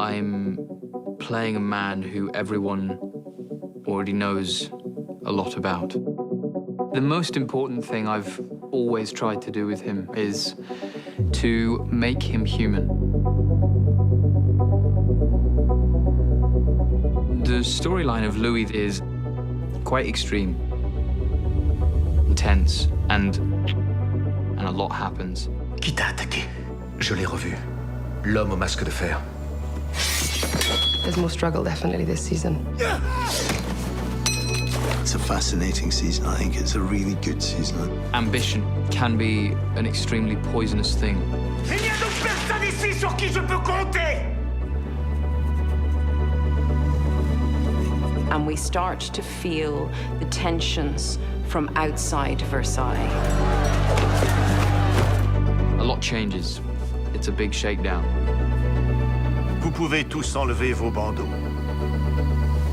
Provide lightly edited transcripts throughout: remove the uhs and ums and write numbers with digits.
I'm playing a man who everyone already knows a lot about. The most important thing I've always tried to do with him is to make him human. The storyline of Louis is quite extreme, intense, and a lot happens. Qui t'a attaqué? Je l'ai revu. L'homme au masque de fer. There's more struggle definitely this season. It's a fascinating season. I think it's a really good season. Ambition can be an extremely poisonous thing. Il n'y a donc personne ici sur qui je peux compter! And we start to feel the tensions from outside Versailles. A lot changes. It's a big shakedown. Vous pouvez tous enlever vos bandeaux.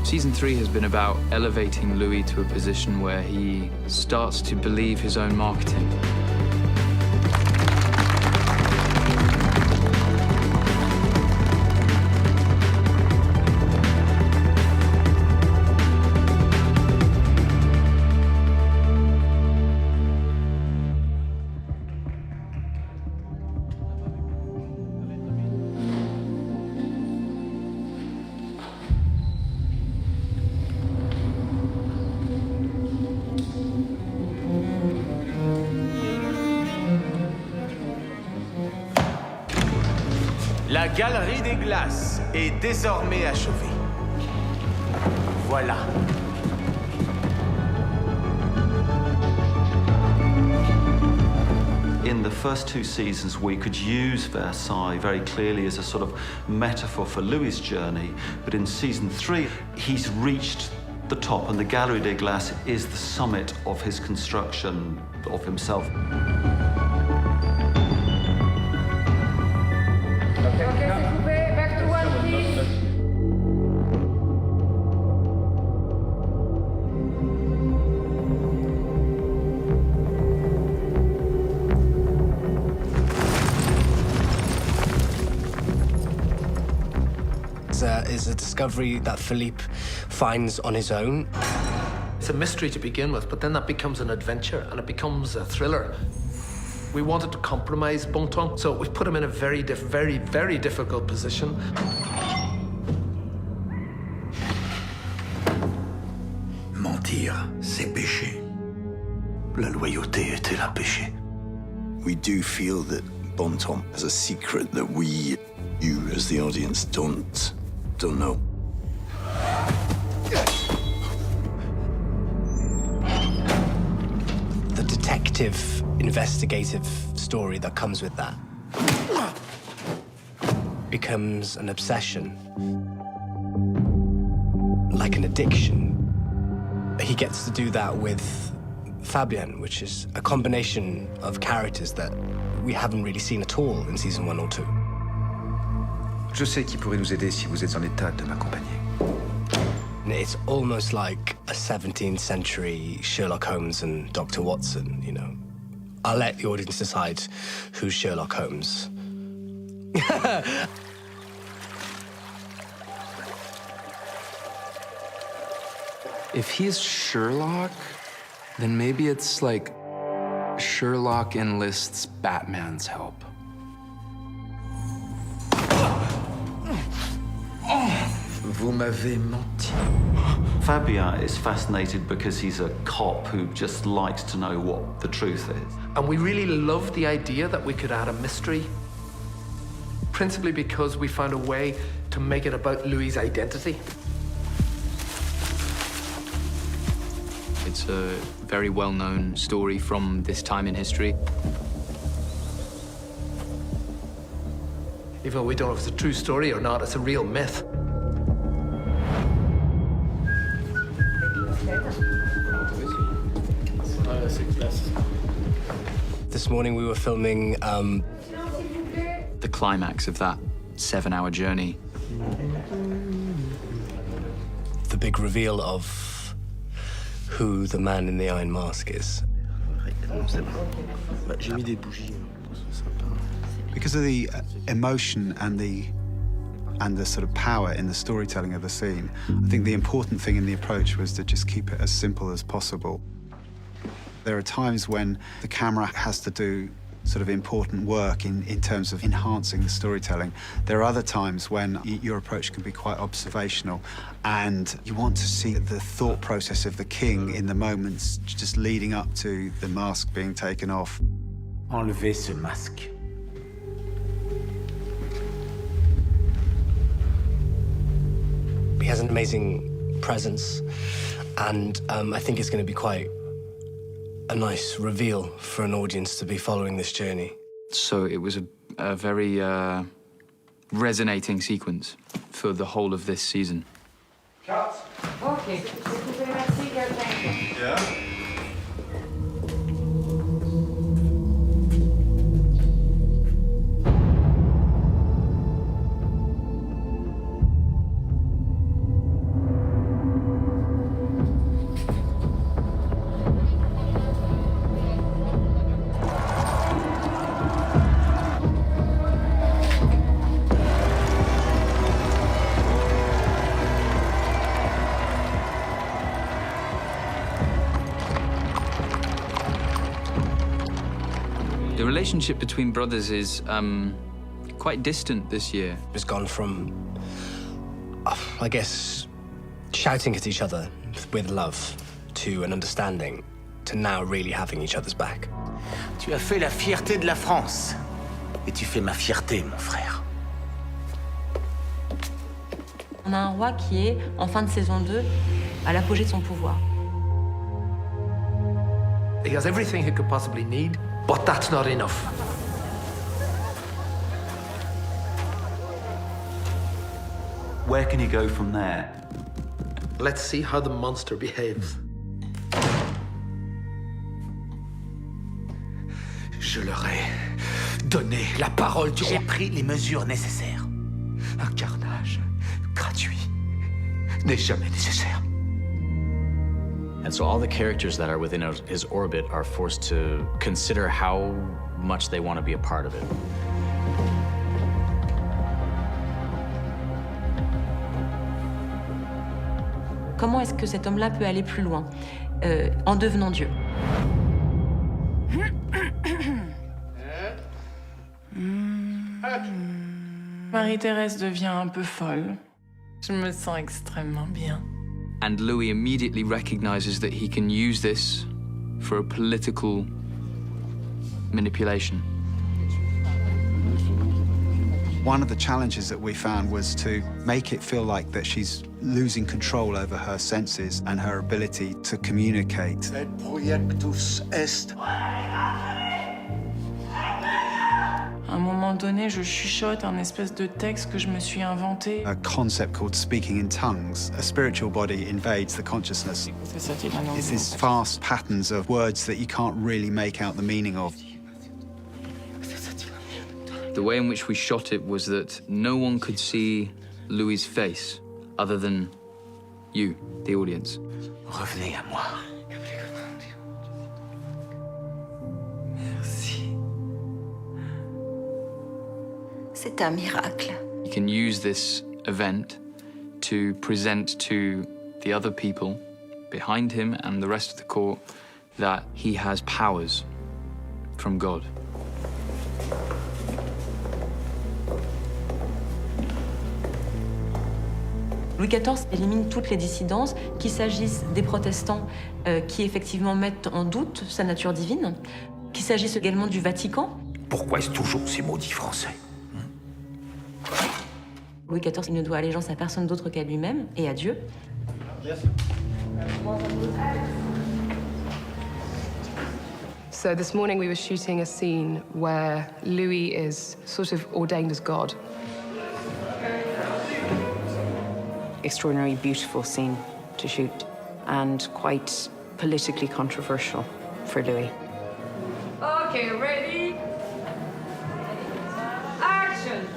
Season 3 has been about elevating Louis to a position where he starts to believe his own marketing. La galerie des glaces est désormais achevée. Voilà. In the first two seasons, we could use Versailles very clearly as a sort of metaphor for Louis' journey, but in season 3, he's reached the top, and the Galerie des Glaces is the summit of his construction of himself. Back to one, please. Is a discovery that Philippe finds on his own. It's a mystery to begin with, but then that becomes an adventure and it becomes a thriller. We wanted to compromise Bontemps, so we put him in a very difficult position. Mentir, c'est péché. La loyauté était un péché. We do feel that Bontemps has a secret that we, you as the audience, don't know. The detective, investigative story that comes with that becomes an obsession, like an addiction. He gets to do that with Fabienne, which is a combination of characters that we haven't really seen at all in season 1 or 2. Je sais qui pourrait nous aider si vous êtes en état de m'accompagner. It's almost like a 17th century Sherlock Holmes and Dr. Watson, you know. I'll let the audience decide who's Sherlock Holmes. If he's Sherlock, then maybe it's like Sherlock enlists Batman's help. Vous m'avez menti. Fabien is fascinated because he's a cop who just likes to know what the truth is. And we really loved the idea that we could add a mystery, principally because we found a way to make it about Louis' identity. It's a very well-known story from this time in history. Even though we don't know if it's a true story or not, it's a real myth. This morning we were filming The climax of that 7-hour journey. the big reveal of who the man in the iron mask is. Because of the emotion and the and the sort of power in the storytelling of the scene. I think the important thing in the approach was to just keep it as simple as possible. There are times when the camera has to do sort of important work in terms of enhancing the storytelling. There are other times when your approach can be quite observational and you want to see the thought process of the king in the moments just leading up to the mask being taken off. Enlevez ce masque. He has an amazing presence, and I think it's going to be quite a nice reveal for an audience to be following this journey. So it was a very resonating sequence for the whole of this season. Cut. Okay. Yeah. The relationship between brothers is quite distant this year. It's gone from, I guess, shouting at each other with love to an understanding to now really having each other's back. Tu as fait la fierté de la France. Et tu fais ma fierté, mon frère. On a un roi qui est, en fin de saison 2, à l'apogée de son pouvoir. He has everything he could possibly need, but that's not enough. Where can he go from there? Let's see how the monster behaves. Je leur ai donné la parole du roi. J'ai pris les mesures nécessaires. Un carnage gratuit n'est jamais nécessaire. And so all the characters that are within his orbit are forced to consider how much they want to be a part of it. Comment est-ce que cet homme-là peut aller plus loin en devenant Dieu? Marie-Thérèse devient un peu folle. Je me sens extrêmement bien. And Louis immediately recognizes that he can use this for a political manipulation. One of the challenges that we found was to make it feel like that she's losing control over her senses and her ability to communicate. Et projectus est. À un moment donné, je chuchote un espèce de texte que je me suis inventé. A concept called speaking in tongues. A spiritual body invades the consciousness. It's these fast patterns of words that you can't really make out the meaning of. The way in which we shot it was that no one could see Louis's face other than you, the audience. Revenez à moi. C'est un miracle. You can use this event to present to the other people behind him and the rest of the court that he has powers from God. Louis XIV élimine toutes les dissidences, qu'il s'agisse des protestants qui effectivement mettent en doute sa nature divine, qu'il s'agisse également du Vatican. Pourquoi est-ce toujours ces maudits Français? Louis XIV il ne doit allégeance à personne d'autre qu'à lui-même et à Dieu. So this morning we were shooting a scene where Louis is sort of ordained as God. Extraordinarily beautiful scene to shoot and quite politically controversial for Louis. Okay, ready? Action!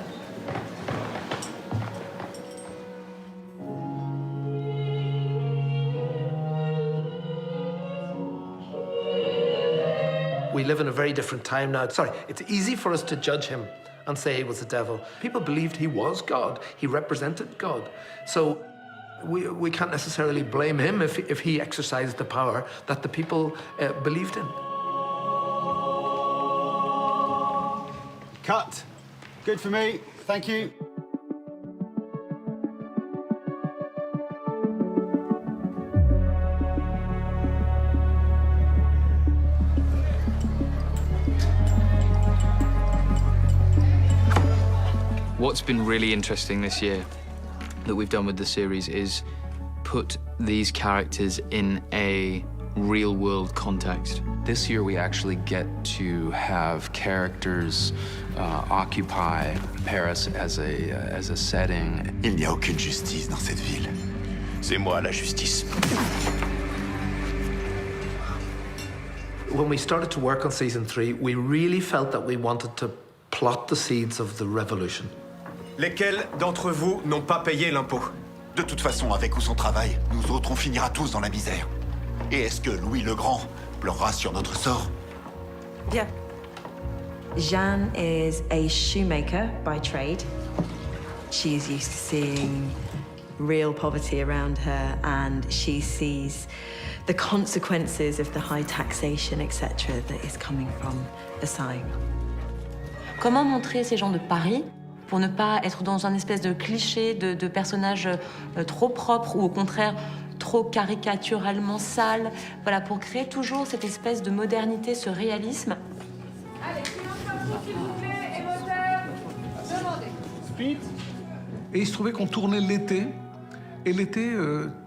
We live in a very different time now. Sorry, it's easy for us to judge him and say he was the devil. People believed he was God. He represented God. So we can't necessarily blame him if he exercised the power that the people believed in. Cut. Good for me. Thank you. What's been really interesting this year that we've done with the series is put these characters in a real-world context. This year we actually get to have characters occupy Paris as a setting. Il n'y a aucune justice dans cette ville. C'est moi la justice. When we started to work on season 3, we really felt that we wanted to plot the seeds of the revolution. Lesquels d'entre vous n'ont pas payé l'impôt? De toute façon, avec ou sans travail, nous autres, on finira tous dans la misère. Et est-ce que Louis le Grand pleurera sur notre sort? Yeah. Jeanne is a shoemaker by trade. She's used to seeing real poverty around her, and she sees the consequences of the high taxation, etc., that is coming from Versailles. Comment montrer ces gens de Paris pour ne pas être dans un espèce de cliché de personnages trop propres ou au contraire trop caricaturalement sales, voilà, pour créer toujours cette espèce de modernité, ce réalisme. Allez, silence debout, s'il vous plaît, et moteur, demandez. Speed. Et il se trouvait qu'on tournait l'été. Et l'été,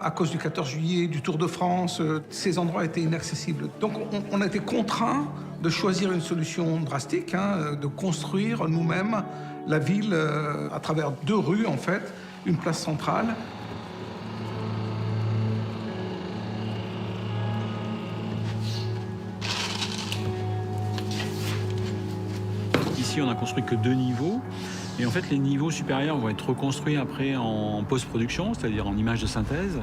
à cause du 14 juillet, du Tour de France, ces endroits étaient inaccessibles. Donc on a été contraints de choisir une solution drastique, de construire nous-mêmes la ville à travers 2 rues, en fait, une place centrale. Ici, on n'a construit que 2 niveaux. Et en fait, les niveaux supérieurs vont être reconstruits après en post-production, c'est-à-dire en images de synthèse.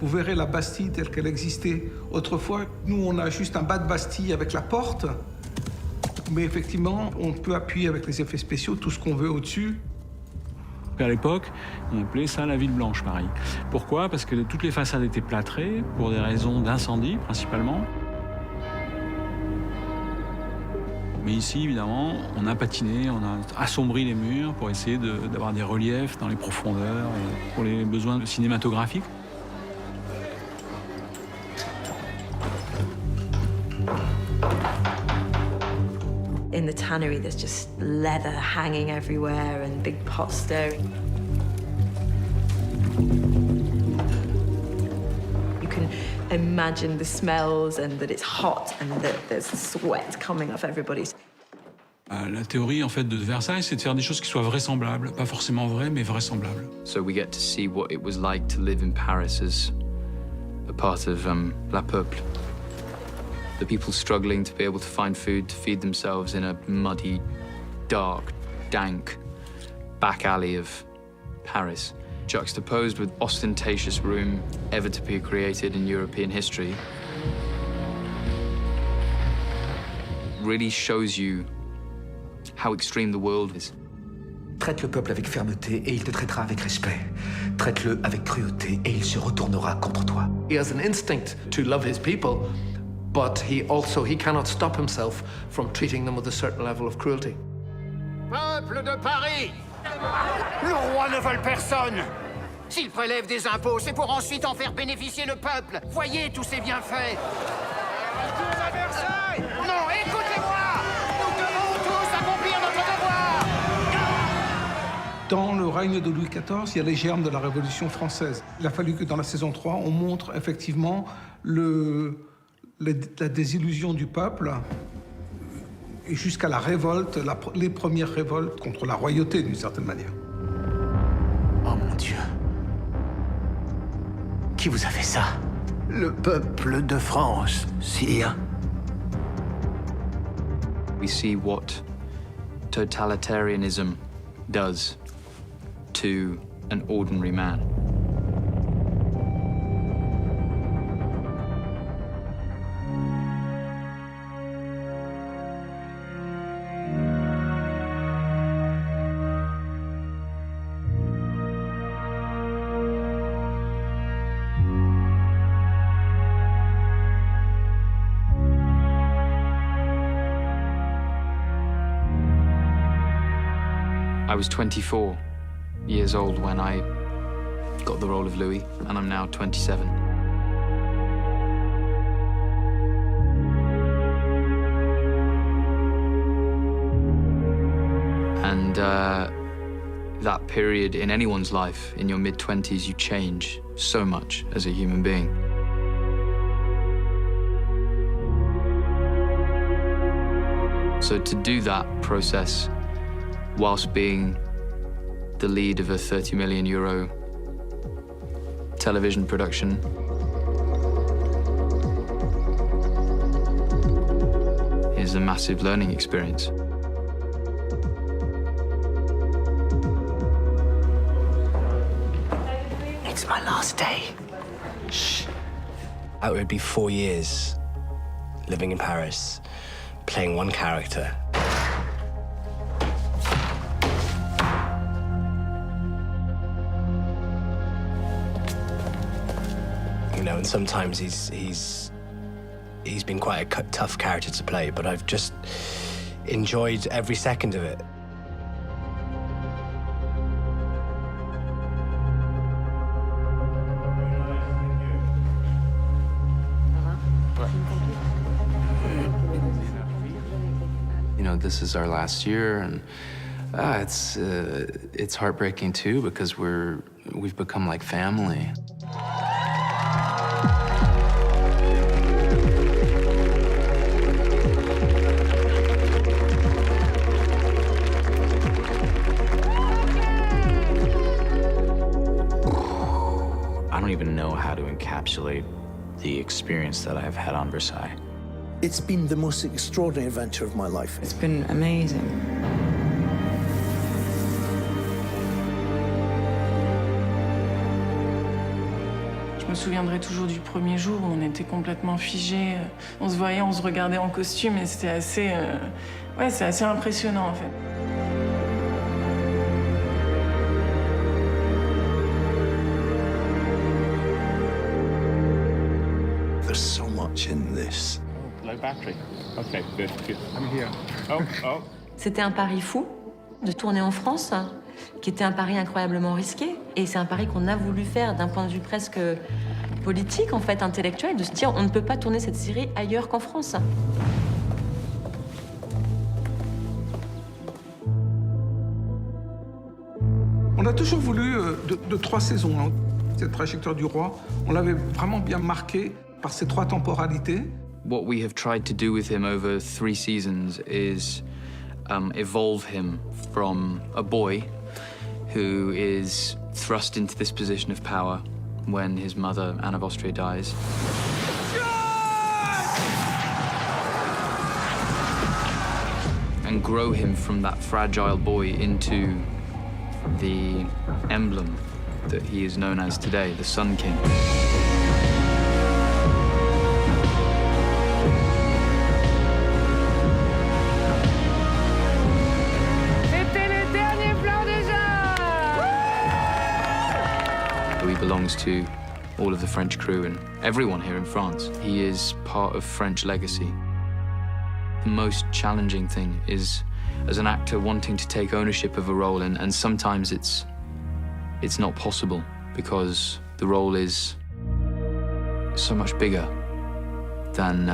Vous verrez la Bastille telle qu'elle existait autrefois. Nous, on a juste un bas de Bastille avec la porte. Mais effectivement, on peut appuyer avec les effets spéciaux tout ce qu'on veut au-dessus. À l'époque, on appelait ça la ville blanche, pareil. Pourquoi? Parce que toutes les façades étaient plâtrées, pour des raisons d'incendie, principalement. Mais ici, évidemment, on a patiné, on a assombri les murs pour essayer d'avoir des reliefs dans les profondeurs, pour les besoins cinématographiques. In the tannery, there's just leather hanging everywhere and big pots stirring. You can imagine the smells and that it's hot and that there's sweat coming off everybody. La théorie, en fait, de Versailles, c'est de faire des choses qui soient vraisemblables. Pas forcément vraies, mais vraisemblables. So we get to see what it was like to live in Paris as a part of La Peuple. The people struggling to be able to find food to feed themselves in a muddy, dark, dank back alley of Paris, juxtaposed with ostentatious room ever to be created in European history, really shows you how extreme the world is. Traite le peuple avec fermeté et il te traitera avec respect. Traite-le avec cruauté et il se retournera contre toi. He has an instinct to love his people, but he cannot stop himself from treating them with a certain level of cruelty. Peuple de Paris! Le roi ne vole personne! S'il prélève des impôts, c'est pour ensuite en faire bénéficier le peuple. Voyez tous ces bienfaits. Retourne à Versailles! Non, écoutez-moi! Nous devons tous accomplir notre devoir! Dans le règne de Louis XIV, il y a les germes de la Révolution française. Il a fallu que dans la saison 3, on montre effectivement la désillusion du peuple et jusqu'à la révolte, les premières révoltes contre la royauté, d'une certaine manière. Oh mon Dieu. Qui vous a fait ça? Le peuple de France, sire. We see what totalitarianism does to an ordinary man. I was 24 years old when I got the role of Louis, and I'm now 27. And that period in anyone's life, in your mid-20s, you change so much as a human being. So to do that process whilst being the lead of a 30 million euro television production is a massive learning experience. It's my last day. Shh. It would be 4 years living in Paris, playing one character. You know, and sometimes he's been quite a tough character to play, but I've just enjoyed every second of it. You know, this is our last year, and it's heartbreaking too, because we've become like family. I don't even know how to encapsulate the experience that I've had on Versailles. It's been the most extraordinary adventure of my life. It's been amazing. Je me souviendrai toujours du premier jour où on était complètement figés. On se voyait, on se regardait en costume et c'était assez... Ouais, c'est assez impressionnant en fait. There's so much in this. Low battery. Okay, good, good. I'm here. Oh, oh. C'était un pari fou de tourner en France, qui était un pari incroyablement risqué. Et c'est un pari qu'on a voulu faire d'un point de vue presque politique, en fait, intellectuel, de se dire on ne peut pas tourner cette série ailleurs qu'en France. On a toujours voulu de 3 saisons. Hein. Cette trajectoire du roi, on l'avait vraiment bien marquée par ces 3 temporalités. What we have tried to do with him over 3 seasons is evolve him from a boy who is thrust into this position of power when his mother, Anne of Austria, dies. And grow him from that fragile boy into the emblem that he is known as today, the Sun King. He belongs to all of the French crew and everyone here in France. He is part of French legacy. The most challenging thing is, as an actor, wanting to take ownership of a role, and sometimes it's not possible because the role is so much bigger than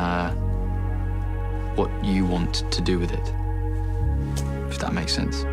what you want to do with it, if that makes sense.